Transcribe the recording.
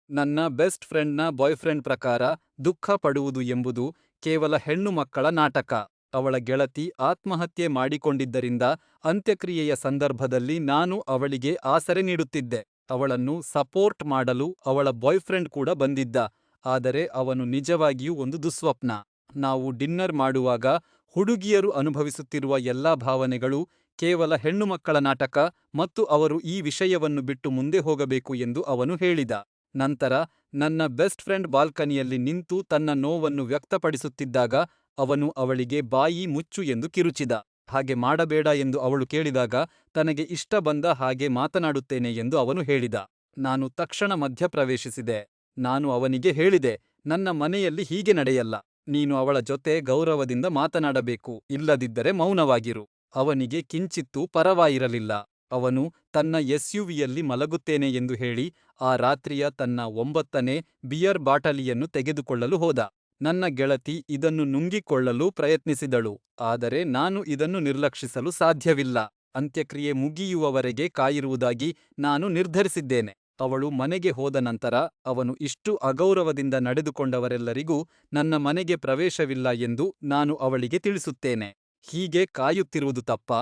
ನನ್ನ best ಫ್ರೆಂಡ್ನ boyfriend ಪ್ರಕಾರ ದುಃಖ ಪಡುವುದು ಎಂಬುದು ಕೇವಲ ಹೆಣ್ಣು ಮಕ್ಕಳ ನಾಟಕ. ಅವಳ ಗೆಳತಿ ಆತ್ಮಹತ್ಯೆ ಮಾಡಿಕೊಂಡಿದ್ದರಿಂದ ಅಂತ್ಯಕ್ರಿಯೆಯ ಸಂದರ್ಭದಲ್ಲಿ ನಾನು ಅವಳಿಗೆ ಆಸರೆ ನೀಡುತ್ತಿದ್ದೆ. ಅವಳನ್ನು ಸಪೋರ್ಟ್ ಮಾಡಲು ಅವಳ ಬಾಯ್ಫ್ರೆಂಡ್ ಕೂಡ ಬಂದಿದ್ದ. ಆದರೆ ಅವನು ನಿಜವಾಗಿಯೂ ಒಂದು ದುಃಸ್ವಪ್ನ. ನಾವು ಡಿನ್ನರ್ ಮಾಡುವಾಗ ಹುಡುಗಿಯರು ಅನುಭವಿಸುತ್ತಿರುವ ಎಲ್ಲಾ ಭಾವನೆಗಳು ಕೇವಲ ಹೆಣ್ಣುಮಕ್ಕಳ ನಾಟಕ ಮತ್ತು ಅವರು ಈ ವಿಷಯವನ್ನು ಬಿಟ್ಟು ಮುಂದೆ ಹೋಗಬೇಕು ಎಂದು ಅವನು ಹೇಳಿದ. ನಂತರ ನನ್ನ ಬೆಸ್ಟ್ ಫ್ರೆಂಡ್ ಬಾಲ್ಕನಿಯಲ್ಲಿ ನಿಂತು ತನ್ನ ನೋವನ್ನು ವ್ಯಕ್ತಪಡಿಸುತ್ತಿದ್ದಾಗ ಅವನು ಅವಳಿಗೆ ಬಾಯಿ ಮುಚ್ಚು ಎಂದು ಕಿರುಚಿದ. ಹಾಗೆ ಮಾಡಬೇಡ ಎಂದು ಅವಳು ಕೇಳಿದಾಗ ತನಗೆ ಇಷ್ಟ ಬಂದ ಹಾಗೆ ಮಾತನಾಡುತ್ತೇನೆ ಎಂದು ಅವನು ಹೇಳಿದ. ನಾನು ತಕ್ಷಣ ಮಧ್ಯಪ್ರವೇಶಿಸಿದೆ. ನಾನು ಅವನಿಗೆ ಹೇಳಿದೆ, ನನ್ನ ಮನೆಯಲ್ಲಿ ಹೀಗೆ ನಡೆಯಲ್ಲ. ನೀನು ಅವಳ ಜೊತೆ ಗೌರವದಿಂದ ಮಾತನಾಡಬೇಕು, ಇಲ್ಲದಿದ್ದರೆ ಮೌನವಾಗಿರು. ಅವನಿಗೆ ಕಿಂಚಿತ್ತೂ ಪರವಾಯಿರಲಿಲ್ಲ. ಅವನು ತನ್ನ ಎಸ್ಯುವಿಯಲ್ಲಿ ಮಲಗುತ್ತೇನೆ ಎಂದು ಹೇಳಿ ಆ ರಾತ್ರಿಯ ತನ್ನ 9ನೇ ಬಿಯರ್ ಬಾಟಲಿಯನ್ನು ತೆಗೆದುಕೊಳ್ಳಲು ಹೋದ. ನನ್ನ ಗೆಳತಿ ಇದನ್ನು ನುಂಗಿಕೊಳ್ಳಲು ಪ್ರಯತ್ನಿಸಿದಳು, ಆದರೆ ನಾನು ಇದನ್ನು ನಿರ್ಲಕ್ಷಿಸಲು ಸಾಧ್ಯವಿಲ್ಲ. ಅಂತ್ಯಕ್ರಿಯೆ ಮುಗಿಯುವವರೆಗೆ ಕಾಯಿರುವುದಾಗಿ ನಾನು ನಿರ್ಧರಿಸಿದ್ದೇನೆ. ಅವಳು ಮನೆಗೆ ಹೋದ ನಂತರ ಅವನು ಇಷ್ಟು ಅಗೌರವದಿಂದ ನಡೆದುಕೊಂಡವರೆಲ್ಲರಿಗೂ ನನ್ನ ಮನೆಗೆ ಪ್ರವೇಶವಿಲ್ಲ ಎಂದು ನಾನು ಅವಳಿಗೆ ತಿಳಿಸುತ್ತೇನೆ. ಹೀಗೆ ಕಾಯುತ್ತಿರುವುದು ತಪ್ಪಾ?